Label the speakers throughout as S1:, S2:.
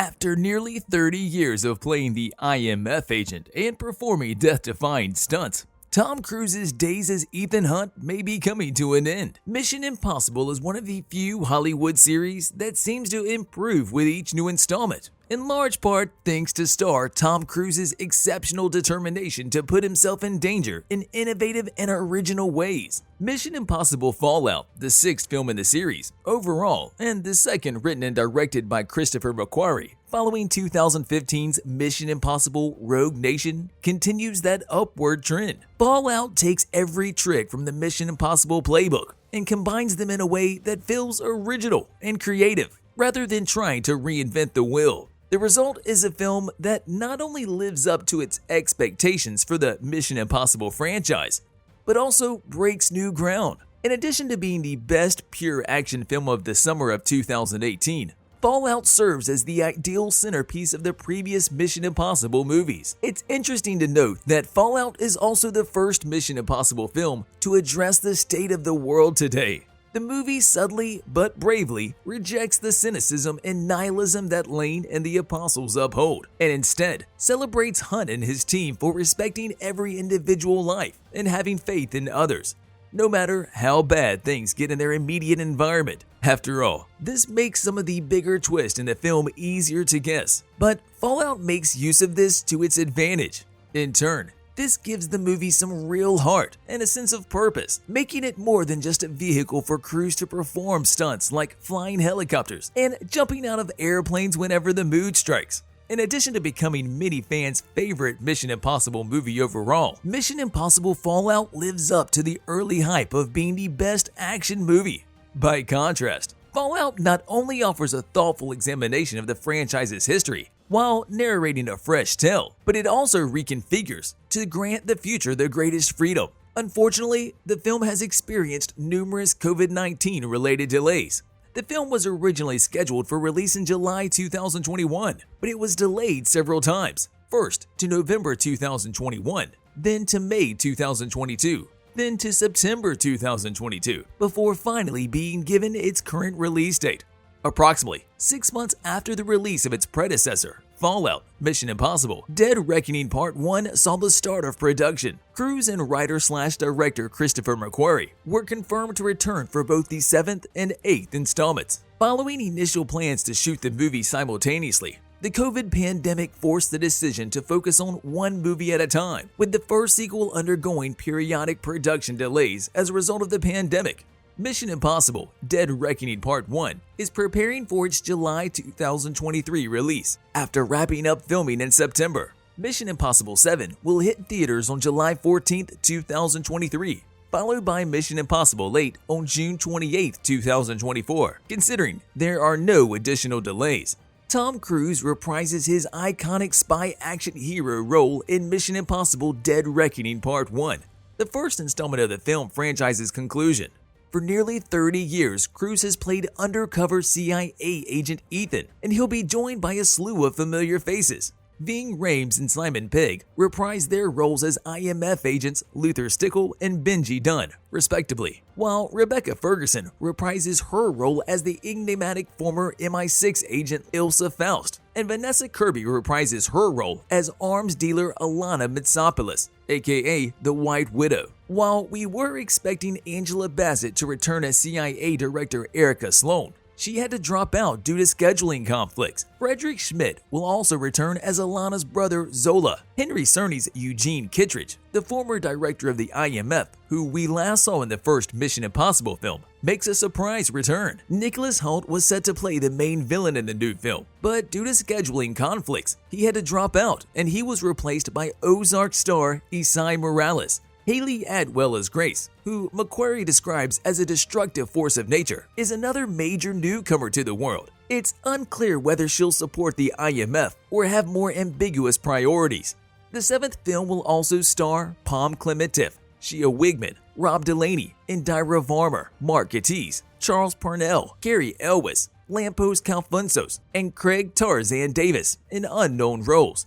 S1: After nearly 30 years of playing the IMF agent and performing death-defying stunts, Tom Cruise's days as Ethan Hunt may be coming to an end. Mission Impossible is one of the few Hollywood series that seems to improve with each new installment, in large part thanks to star Tom Cruise's exceptional determination to put himself in danger in innovative and original ways. Mission Impossible Fallout, the sixth film in the series, overall, and the second written and directed by Christopher McQuarrie, following 2015's Mission Impossible Rogue Nation, continues that upward trend. Fallout takes every trick from the Mission Impossible playbook and combines them in a way that feels original and creative, rather than trying to reinvent the wheel. The result is a film that not only lives up to its expectations for the Mission Impossible franchise, but also breaks new ground. In addition to being the best pure action film of the summer of 2018, Fallout serves as the ideal centerpiece of the previous Mission Impossible movies. It's interesting to note that Fallout is also the first Mission Impossible film to address the state of the world today. The movie subtly but bravely rejects the cynicism and nihilism that Lane and the Apostles uphold, and instead celebrates Hunt and his team for respecting every individual life and having faith in others, no matter how bad things get in their immediate environment. After all, this makes some of the bigger twists in the film easier to guess, but Fallout makes use of this to its advantage. In turn, this gives the movie some real heart and a sense of purpose, making it more than just a vehicle for crews to perform stunts like flying helicopters and jumping out of airplanes whenever the mood strikes. In addition to becoming many fans' favorite Mission Impossible movie overall, Mission Impossible Fallout lives up to the early hype of being the best action movie. By contrast, Fallout not only offers a thoughtful examination of the franchise's history while narrating a fresh tale, but it also reconfigures to grant the future the greatest freedom. Unfortunately, the film has experienced numerous COVID-19 related delays. The film was originally scheduled for release in July 2021, but it was delayed several times, first to November 2021, then to May 2022, then to September 2022, before finally being given its current release date. Approximately 6 months after the release of its predecessor, Fallout: Mission Impossible Dead Reckoning Part 1 saw the start of production. Cruise and writer/director Christopher McQuarrie were confirmed to return for both the 7th and 8th installments. Following initial plans to shoot the movie simultaneously, the COVID pandemic forced the decision to focus on one movie at a time, with the first sequel undergoing periodic production delays as a result of the pandemic. Mission Impossible Dead Reckoning Part 1 is preparing for its July 2023 release after wrapping up filming in September. Mission Impossible 7 will hit theaters on July 14, 2023, followed by Mission Impossible 8 on June 28, 2024. Considering there are no additional delays, Tom Cruise reprises his iconic spy action hero role in Mission Impossible Dead Reckoning Part 1, the first installment of the film franchise's conclusion. For nearly 30 years, Cruise has played undercover CIA agent Ethan, and he'll be joined by a slew of familiar faces. Ving Rhames and Simon Pegg reprise their roles as IMF agents Luther Stickle and Benji Dunn, respectively, while Rebecca Ferguson reprises her role as the enigmatic former MI6 agent Ilsa Faust, and Vanessa Kirby reprises her role as arms dealer Alana Mitsopoulos, aka the White Widow. While we were expecting Angela Bassett to return as CIA Director Erica Sloan, she had to drop out due to scheduling conflicts. Frederick Schmidt will also return as Alana's brother Zola. Henry Czerny's Eugene Kittredge, the former director of the IMF, who we last saw in the first Mission Impossible film, makes a surprise return. Nicholas Hoult was set to play the main villain in the new film, but due to scheduling conflicts, he had to drop out, and he was replaced by Ozark star Esai Morales. Hayley Atwell as Grace, who McQuarrie describes as a destructive force of nature, is another major newcomer to the world. It's unclear whether she'll support the IMF or have more ambiguous priorities. The 7th film will also star Pom Klementieff, Shea Whigham, Rob Delaney, Indira Varma, Mark Gatiss, Charles Parnell, Cary Elwes, Lampos Calfunsos, and Craig Tarzan Davis in unknown roles.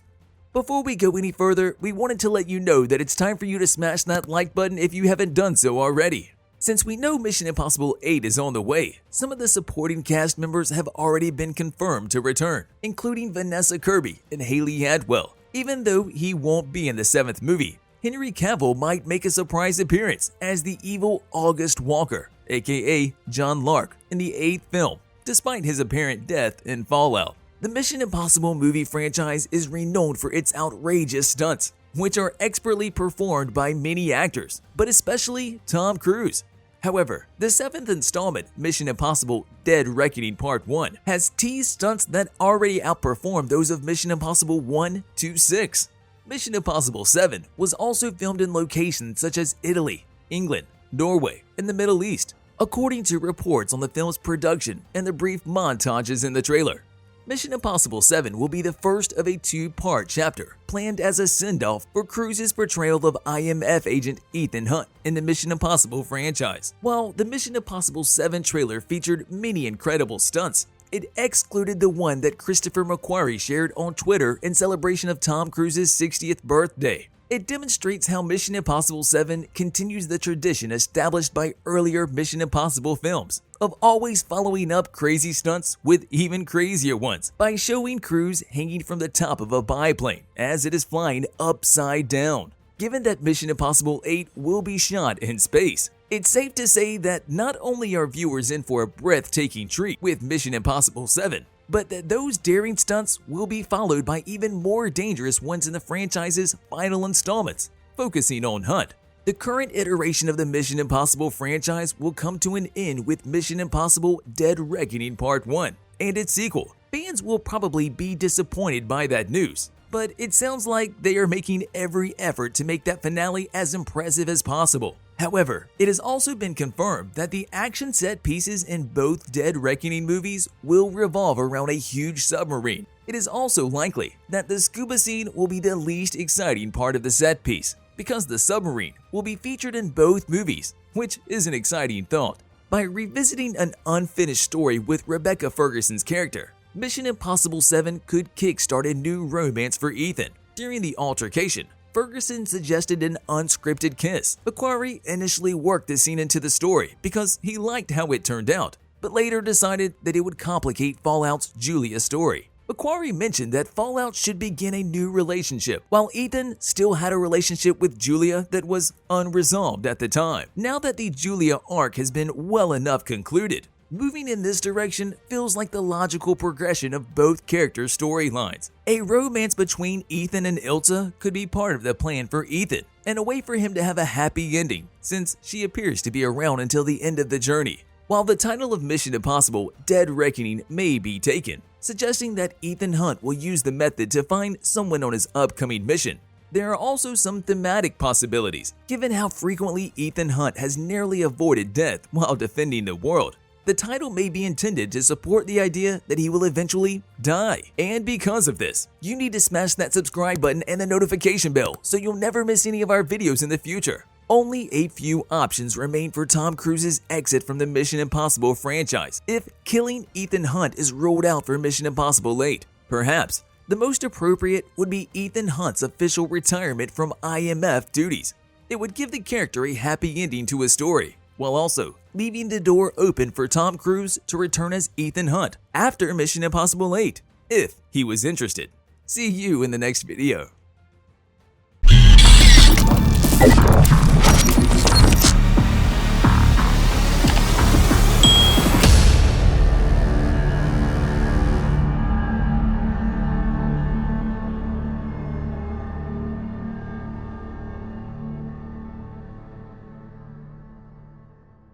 S1: Before we go any further, we wanted to let you know that it's time for you to smash that like button if you haven't done so already. Since we know Mission Impossible 8 is on the way, some of the supporting cast members have already been confirmed to return, including Vanessa Kirby and Hayley Atwell. Even though he won't be in the 7th movie, Henry Cavill might make a surprise appearance as the evil August Walker, aka John Lark, in the 8th film, despite his apparent death in Fallout. The Mission Impossible movie franchise is renowned for its outrageous stunts, which are expertly performed by many actors, but especially Tom Cruise. However, the 7th installment, Mission Impossible Dead Reckoning Part 1, has teased stunts that already outperform those of Mission Impossible 1 to 6. Mission Impossible 7 was also filmed in locations such as Italy, England, Norway, and the Middle East, according to reports on the film's production and the brief montages in the trailer. Mission Impossible 7 will be the first of a 2-part chapter, planned as a send-off for Cruise's portrayal of IMF agent Ethan Hunt in the Mission Impossible franchise. While the Mission Impossible 7 trailer featured many incredible stunts, it excluded the one that Christopher McQuarrie shared on Twitter in celebration of Tom Cruise's 60th birthday. It demonstrates how Mission Impossible 7 continues the tradition established by earlier Mission Impossible films of always following up crazy stunts with even crazier ones by showing Cruise hanging from the top of a biplane as it is flying upside down. Given that Mission Impossible 8 will be shot in space, it's safe to say that not only are viewers in for a breathtaking treat with Mission Impossible 7, but that those daring stunts will be followed by even more dangerous ones in the franchise's final installments. Focusing on Hunt, the current iteration of the Mission Impossible franchise will come to an end with Mission Impossible Dead Reckoning Part 1 and its sequel. Fans will probably be disappointed by that news, but it sounds like they are making every effort to make that finale as impressive as possible. However, it has also been confirmed that the action set pieces in both Dead Reckoning movies will revolve around a huge submarine. It is also likely that the scuba scene will be the least exciting part of the set piece, because the submarine will be featured in both movies, which is an exciting thought. By revisiting an unfinished story with Rebecca Ferguson's character, Mission Impossible 7 could kickstart a new romance for Ethan. During the altercation, Ferguson suggested an unscripted kiss. McQuarrie initially worked this scene into the story because he liked how it turned out, but later decided that it would complicate Fallout's Julia story. McQuarrie mentioned that Fallout should begin a new relationship, while Ethan still had a relationship with Julia that was unresolved at the time. Now that the Julia arc has been well enough concluded, moving in this direction feels like the logical progression of both characters' storylines. A romance between Ethan and Ilsa could be part of the plan for Ethan, and a way for him to have a happy ending, since she appears to be around until the end of the journey. While the title of Mission Impossible Dead Reckoning may be taken, suggesting that Ethan Hunt will use the method to find someone on his upcoming mission, there are also some thematic possibilities, given how frequently Ethan Hunt has narrowly avoided death while defending the world. The title may be intended to support the idea that he will eventually die. And because of this, you need to smash that subscribe button and the notification bell so you'll never miss any of our videos in the future. Only a few options remain for Tom Cruise's exit from the Mission Impossible franchise if killing Ethan Hunt is ruled out for Mission Impossible 8. Perhaps the most appropriate would be Ethan Hunt's official retirement from IMF duties. It would give the character a happy ending to his story, while also leaving the door open for Tom Cruise to return as Ethan Hunt after Mission Impossible 8, if he was interested. See you in the next video.